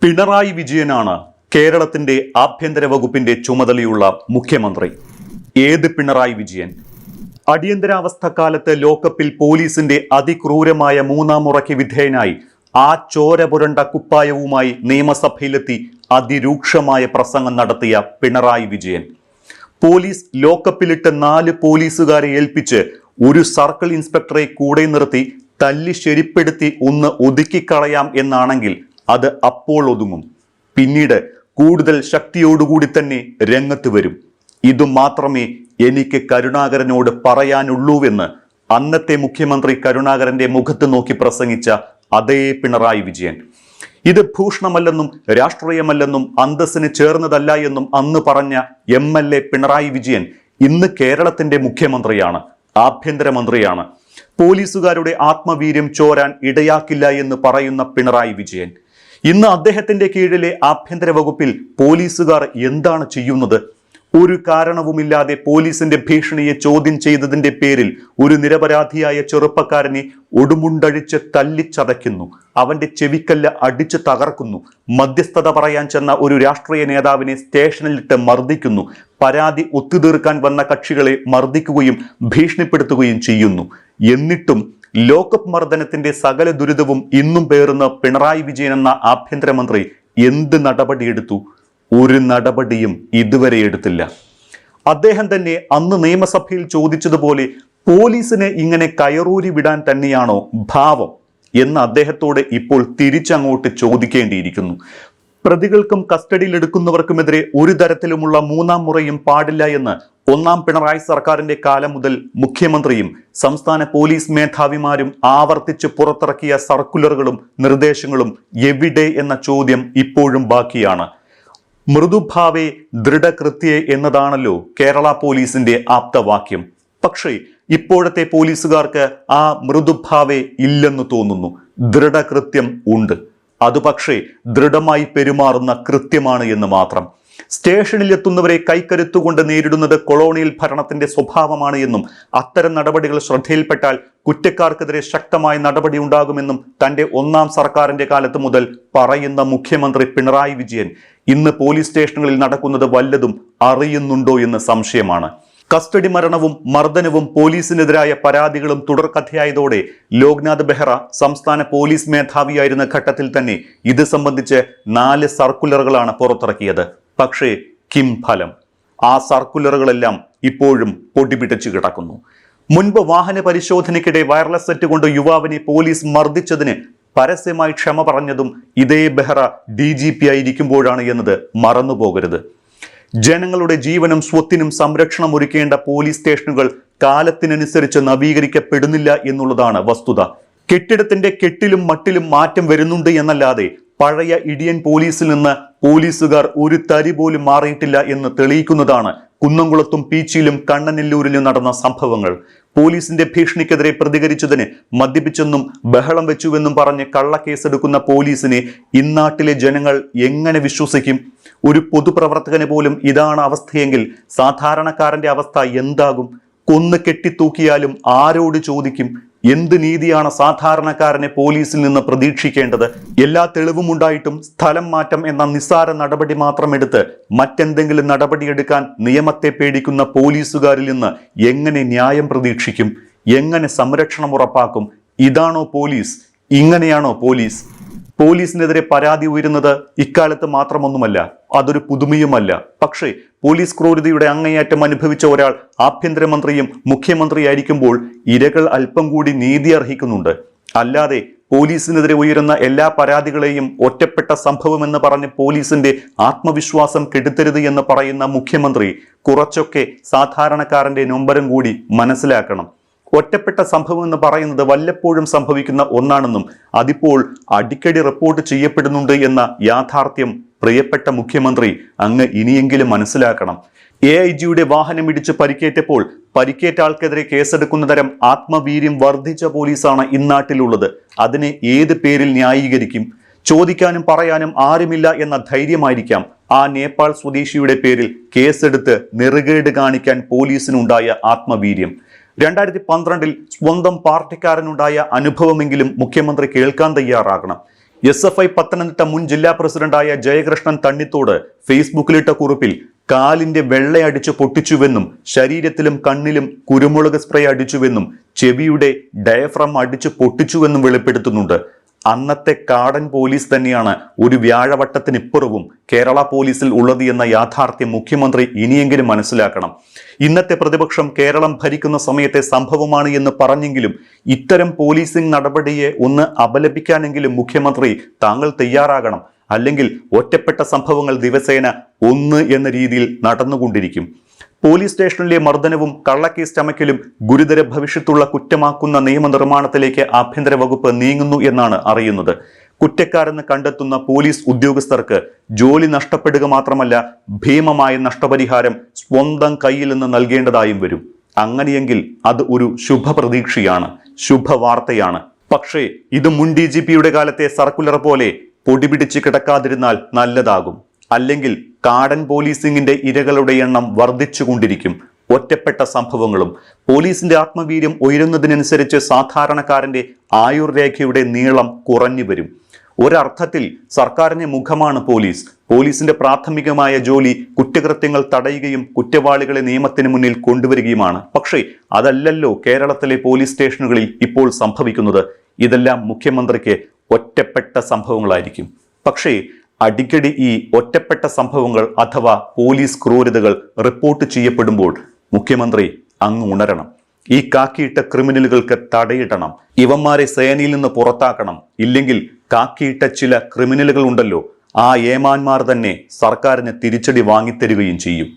പിണറായി വിജയനാണ് കേരളത്തിന്റെ ആഭ്യന്തര വകുപ്പിന്റെ ചുമതലയുള്ള മുഖ്യമന്ത്രി. ഏത് പിണറായി വിജയൻ? അടിയന്തരാവസ്ഥ കാലത്ത് ലോക്കപ്പിൽ പോലീസിന്റെ അതിക്രൂരമായ മൂന്നാം മുറയ്ക്ക് വിധേയനായി ആ ചോര പുരണ്ട കുപ്പായവുമായി നിയമസഭയിലെത്തി അതിരൂക്ഷമായ പ്രസംഗം നടത്തിയ പിണറായി വിജയൻ. പോലീസ് ലോക്കപ്പിലിട്ട് 4 പോലീസുകാരെ ഏൽപ്പിച്ച് ഒരു സർക്കിൾ ഇൻസ്പെക്ടറെ കൂടെ നിർത്തി തല്ലി ശരിപ്പെടുത്തി ഒന്ന് ഒതുക്കിക്കളയാം എന്നാണെങ്കിൽ അത് അപ്പോൾ ഒതുങ്ങും. പിന്നീട് കൂടുതൽ ശക്തിയോടുകൂടി തന്നെ രംഗത്ത് വരും. ഇതു മാത്രമേ എനിക്ക് കരുണാകരനോട് പറയാനുള്ളൂവെന്ന് അന്നത്തെ മുഖ്യമന്ത്രി കരുണാകരന്റെ മുഖത്ത് നോക്കി പ്രസംഗിച്ച അതേ പിണറായി വിജയൻ. ഇത് ഭൂഷണമല്ലെന്നും രാഷ്ട്രീയമല്ലെന്നും അന്തസ്സിന് ചേർന്നതല്ല എന്നും അന്ന് പറഞ്ഞ MLA പിണറായി വിജയൻ ഇന്ന് കേരളത്തിന്റെ മുഖ്യമന്ത്രിയാണ്, ആഭ്യന്തരമന്ത്രിയാണ്. പോലീസുകാരുടെ ആത്മവീര്യം ചോരാൻ ഇടയാക്കില്ല എന്ന് പറയുന്ന പിണറായി വിജയൻ ഇന്ന് അദ്ദേഹത്തിന്റെ കീഴിലെ ആഭ്യന്തര വകുപ്പിൽ പോലീസുകാർ എന്താണ് ചെയ്യുന്നത്? ഒരു കാരണവുമില്ലാതെ പോലീസിന്റെ ഭീഷണിയെ ചോദ്യം ചെയ്തതിന്റെ പേരിൽ ഒരു നിരപരാധിയായ ചെറുപ്പക്കാരനെ ഒടുമുണ്ടഴിച്ച് തല്ലിച്ചതയ്ക്കുന്നു, അവന്റെ ചെവിക്കല്ല് അടിച്ചു തകർക്കുന്നു, മധ്യസ്ഥത പറയാൻ ചെന്ന ഒരു രാഷ്ട്രീയ നേതാവിനെ സ്റ്റേഷനിലിട്ട് മർദ്ദിക്കുന്നു, പരാതി ഒത്തുതീർക്കാൻ വന്ന കക്ഷികളെ മർദ്ദിക്കുകയും ഭീഷണിപ്പെടുത്തുകയും ചെയ്യുന്നു. എന്നിട്ടും ലോക്കപ്പ് മർദ്ദനത്തിന്റെ സകല ദുരിതവും ഇന്നും പേറുന്ന പിണറായി വിജയൻ എന്ന ആഭ്യന്തരമന്ത്രി എന്ത് നടപടിയെടുത്തു? ഒരു നടപടിയും ഇതുവരെ എടുത്തില്ല. അദ്ദേഹം തന്നെ അന്ന് നിയമസഭയിൽ ചോദിച്ചതുപോലെ പോലീസിനെ ഇങ്ങനെ കയറൂരി വിടാൻ തന്നെയാണോ ഭാവം എന്ന് അദ്ദേഹത്തോട് ഇപ്പോൾ തിരിച്ചങ്ങോട്ട് ചോദിക്കേണ്ടിയിരിക്കുന്നു. പ്രതികൾക്കും കസ്റ്റഡിയിലെടുക്കുന്നവർക്കുമെതിരെ ഒരു തരത്തിലുമുള്ള മൂന്നാം മുറയും പാടില്ല എന്ന് ഒന്നാം പിണറായി സർക്കാരിന്റെ കാലം മുതൽ മുഖ്യമന്ത്രിയും സംസ്ഥാന പോലീസ് മേധാവിമാരും ആവർത്തിച്ച് പുറത്തിറക്കിയ സർക്കുലറുകളും നിർദ്ദേശങ്ങളും എവിടെ എന്ന ചോദ്യം ഇപ്പോഴും ബാക്കിയാണ്. മൃദുഭാവേ ദൃഢകൃത്യേ എന്നതാണല്ലോ കേരള പോലീസിന്റെ ആപ്തവാക്യം. പക്ഷേ ഇപ്പോഴത്തെ പോലീസുകാർക്ക് ആ മൃദുഭാവേ ഇല്ലെന്ന് തോന്നുന്നു. ദൃഢകൃത്യം ഉണ്ട്. അത് പക്ഷേ ദൃഢമായി പെരുമാറുന്ന കൃത്യമാണ് എന്ന് മാത്രം. സ്റ്റേഷനിൽ എത്തുന്നവരെ കൈക്കരുത്തുകൊണ്ട് നേരിടുന്നത് കൊളോണിയൽ ഭരണത്തിന്റെ സ്വഭാവമാണ് എന്നും അത്തരം നടപടികൾ ശ്രദ്ധയിൽപ്പെട്ടാൽ കുറ്റക്കാർക്കെതിരെ ശക്തമായ നടപടി ഉണ്ടാകുമെന്നും തന്റെ ഒന്നാം സർക്കാരിന്റെ കാലത്ത് മുതൽ പറയുന്ന മുഖ്യമന്ത്രി പിണറായി വിജയൻ ഇന്ന് പോലീസ് സ്റ്റേഷനുകളിൽ നടക്കുന്നത് വല്ലതും അറിയുന്നുണ്ടോ എന്ന് സംശയമാണ്. കസ്റ്റഡി മരണവും മർദ്ദനവും പോലീസിനെതിരായ പരാതികളും തുടർക്കഥയായതോടെ ലോക്നാഥ് ബെഹ്റ സംസ്ഥാന പോലീസ് മേധാവിയായിരുന്ന ഘട്ടത്തിൽ തന്നെ ഇത് സംബന്ധിച്ച് 4 സർക്കുലറുകളാണ് പുറത്തിറക്കിയത്. പക്ഷേ കിം ഫലം? ആ സർക്കുലറുകളെല്ലാം ഇപ്പോഴും പൊടിപിടിച്ചു കിടക്കുന്നു. മുൻപ് വാഹന പരിശോധനയ്ക്കിടെ വയർലെസ് സെറ്റ് കൊണ്ട് യുവാവിനെ പോലീസ് മർദ്ദിച്ചതിന് പരസ്യമായി ക്ഷമ പറഞ്ഞതും ഇതേ ബെഹ്റ DGP ആയിരിക്കുമ്പോഴാണ് എന്നത് മറന്നുപോകരുത്. ജനങ്ങളുടെ ജീവനും സ്വത്തിനും സംരക്ഷണം ഒരുക്കേണ്ട പോലീസ് സ്റ്റേഷനുകൾ കാലത്തിനനുസരിച്ച് നവീകരിക്കപ്പെടുന്നില്ല എന്നുള്ളതാണ് വസ്തുത. കെട്ടിടത്തിന്റെ കെട്ടിലും മട്ടിലും മാറ്റം വരുന്നുണ്ട് എന്നല്ലാതെ പഴയ ഇടിയൻ പോലീസിൽ നിന്ന് പോലീസുകാർ ഒരു തരി പോലും മാറിയിട്ടില്ല എന്ന് തെളിയിക്കുന്നതാണ് കുന്നംകുളത്തും പീച്ചിയിലും കണ്ണനെല്ലൂരിലും നടന്ന സംഭവങ്ങൾ. പോലീസിന്റെ ഭീഷണിക്കെതിരെ പ്രതികരിച്ചതിന് മദ്യപിച്ചെന്നും ബഹളം വെച്ചുവെന്നും പറഞ്ഞ് കള്ളക്കേസെടുക്കുന്ന പോലീസിനെ ഇന്നാട്ടിലെ ജനങ്ങൾ എങ്ങനെ വിശ്വസിക്കും? ഒരു പൊതുപ്രവർത്തകന് പോലും ഇതാണ് അവസ്ഥയെങ്കിൽ സാധാരണക്കാരന്റെ അവസ്ഥ എന്താകും? കൊന്ന് കെട്ടിത്തൂക്കിയാലും ആരോട് ചോദിക്കും? എന്ത് നീതിയാണ് സാധാരണക്കാരനെ പോലീസിൽ നിന്ന് പ്രതീക്ഷിക്കേണ്ടത്? എല്ലാ തെളിവും ഉണ്ടായിട്ടും സ്ഥലം മാറ്റം എന്ന നിസ്സാര നടപടി മാത്രം എടുത്ത് മറ്റെന്തെങ്കിലും നടപടിയെടുക്കാൻ നിയമത്തെ പേടിക്കുന്ന പോലീസുകാരിൽ നിന്ന് എങ്ങനെ ന്യായം പ്രതീക്ഷിക്കും? എങ്ങനെ സംരക്ഷണം ഉറപ്പാക്കും? ഇതാണോ പോലീസ്? ഇങ്ങനെയാണോ പോലീസ്? പോലീസിനെതിരെ പരാതി ഉയരുന്നത് ഇക്കാലത്ത് മാത്രമൊന്നുമല്ല, അതൊരു പുതുമയുമല്ല. പക്ഷേ പോലീസ് ക്രൂരതയുടെ അങ്ങേയറ്റം അനുഭവിച്ച ഒരാൾ ആഭ്യന്തരമന്ത്രിയും മുഖ്യമന്ത്രിയായിരിക്കുമ്പോൾ ഇരകൾ അല്പം കൂടി നീതി അർഹിക്കുന്നുണ്ട്. അല്ലാതെ പോലീസിനെതിരെ ഉയരുന്ന എല്ലാ പരാതികളെയും ഒറ്റപ്പെട്ട സംഭവമെന്ന് പറഞ്ഞ് പോലീസിന്റെ ആത്മവിശ്വാസം കെടുത്തരുത് എന്ന് പറയുന്ന മുഖ്യമന്ത്രി കുറച്ചൊക്കെ സാധാരണക്കാരന്റെ നൊമ്പരം കൂടി മനസ്സിലാക്കണം. ഒറ്റപ്പെട്ട സംഭവം എന്ന് പറയുന്നത് വല്ലപ്പോഴും സംഭവിക്കുന്ന ഒന്നാണെന്നും അതിപ്പോൾ അടിക്കടി റിപ്പോർട്ട് ചെയ്യപ്പെടുന്നുണ്ട് എന്ന യാഥാർത്ഥ്യം പ്രിയപ്പെട്ട മുഖ്യമന്ത്രി അങ്ങ് ഇനിയെങ്കിലും മനസ്സിലാക്കണം. AIGയുടെ വാഹനം ഇടിച്ച് പരിക്കേറ്റപ്പോൾ പരിക്കേറ്റ ആൾക്കെതിരെ കേസെടുക്കുന്ന തരം ആത്മവീര്യം വർദ്ധിച്ച പോലീസാണ് ഇന്നാട്ടിലുള്ളത്. അതിനെ ഏത് പേരിൽ ന്യായീകരിക്കും? ചോദിക്കാനും പറയാനും ആരുമില്ല എന്ന ധൈര്യമായിരിക്കാം ആ നേപ്പാൾ സ്വദേശിയുടെ പേരിൽ കേസെടുത്ത് നെറുകേട് കാണിക്കാൻ പോലീസിനുണ്ടായ ആത്മവീര്യം. 2012 സ്വന്തം പാർട്ടിക്കാരനുണ്ടായ അനുഭവമെങ്കിലും മുഖ്യമന്ത്രി കേൾക്കാൻ തയ്യാറാകണം. SFI പത്തനംതിട്ട മുൻ ജില്ലാ പ്രസിഡന്റായ ജയകൃഷ്ണൻ തണ്ണിത്തോട് ഫേസ്ബുക്കിലിട്ട കുറിപ്പിൽ കാലിന്റെ വെള്ളയടിച്ചു പൊട്ടിച്ചുവെന്നും ശരീരത്തിലും കണ്ണിലും കുരുമുളക് സ്പ്രേ അടിച്ചുവെന്നും ചെവിയുടെ ഡയഫ്രം അടിച്ചു പൊട്ടിച്ചുവെന്നും വെളിപ്പെടുത്തുന്നുണ്ട്. അന്നത്തെ കാടൻ പോലീസ് തന്നെയാണ് ഒരു വ്യാഴവട്ടത്തിനിപ്പുറവും കേരള പോലീസിൽ ഉള്ളത് എന്ന യാഥാർത്ഥ്യം മുഖ്യമന്ത്രി ഇനിയെങ്കിലും മനസ്സിലാക്കണം. ഇന്നത്തെ പ്രതിപക്ഷം കേരളം ഭരിക്കുന്ന സമയത്തെ സംഭവമാണ് എന്ന് പറഞ്ഞെങ്കിലും ഇത്തരം പോലീസിംഗ് നടപടിയെ ഒന്ന് അപലപിക്കാനെങ്കിലും മുഖ്യമന്ത്രി താങ്കൾ തയ്യാറാകണം. അല്ലെങ്കിൽ ഒറ്റപ്പെട്ട സംഭവങ്ങൾ ദിവസേന ഒന്ന് എന്ന രീതിയിൽ നടന്നുകൊണ്ടിരിക്കും. പോലീസ് സ്റ്റേഷനിലെ മർദ്ദനവും കള്ളക്കേസ് ചമയ്ക്കലും ഗുരുതര ഭവിഷ്യത്തുള്ള കുറ്റമാക്കുന്ന നിയമനിർമ്മാണത്തിലേക്ക് ആഭ്യന്തര വകുപ്പ് നീങ്ങുന്നു എന്നാണ് അറിയുന്നത്. കുറ്റക്കാരെന്ന് കണ്ടെത്തുന്ന പോലീസ് ഉദ്യോഗസ്ഥർക്ക് ജോലി നഷ്ടപ്പെടുക മാത്രമല്ല ഭീമമായ നഷ്ടപരിഹാരം സ്വന്തം കയ്യിൽ നിന്ന് നൽകേണ്ടതായും വരും. അങ്ങനെയെങ്കിൽ അത് ഒരു ശുഭപ്രതീക്ഷയാണ്, ശുഭവാർത്തയാണ്. പക്ഷേ ഇത് മുൻ DGPയുടെ കാലത്തെ സർക്കുലർ പോലെ പൊടിപിടിച്ച് കിടക്കാതിരുന്നാൽ നല്ലതാകും. അല്ലെങ്കിൽ കാടൻ പോലീസിംഗിന്റെ ഇരകളുടെ എണ്ണം വർദ്ധിച്ചുകൊണ്ടിരിക്കും. ഒറ്റപ്പെട്ട സംഭവങ്ങളും പോലീസിന്റെ ആത്മവീര്യം ഉയരുന്നതിനനുസരിച്ച് സാധാരണക്കാരന്റെ ആയുർരേഖയുടെ നീളം കുറഞ്ഞു വരും. ഒരർത്ഥത്തിൽ സർക്കാരിന്റെ മുഖമാണ് പോലീസ്. പോലീസിന്റെ പ്രാഥമികമായ ജോലി കുറ്റകൃത്യങ്ങൾ തടയുകയും കുറ്റവാളികളെ നിയമത്തിന് മുന്നിൽ കൊണ്ടുവരികയുമാണ്. പക്ഷേ അതല്ലല്ലോ കേരളത്തിലെ പോലീസ് സ്റ്റേഷനുകളിൽ ഇപ്പോൾ സംഭവിക്കുന്നത്. ഇതെല്ലാം മുഖ്യമന്ത്രിക്ക് ഒറ്റപ്പെട്ട സംഭവങ്ങളായിരിക്കും. പക്ഷേ അടിക്കടി ഈ ഒറ്റപ്പെട്ട സംഭവങ്ങൾ അഥവാ പോലീസ് ക്രൂരതകൾ റിപ്പോർട്ട് ചെയ്യപ്പെടുമ്പോൾ മുഖ്യമന്ത്രി അങ്ങ് ഉണരണം. ഈ കാക്കിയിട്ട ക്രിമിനലുകൾക്ക് തടയിടണം. ഇവന്മാരെ സേനയിൽ നിന്ന് പുറത്താക്കണം. ഇല്ലെങ്കിൽ കാക്കിയിട്ട ചില ക്രിമിനലുകൾ ഉണ്ടല്ലോ, ആ ഏമാന്മാർ തന്നെ സർക്കാരിന് തിരിച്ചടി വാങ്ങിത്തരികയും ചെയ്യും.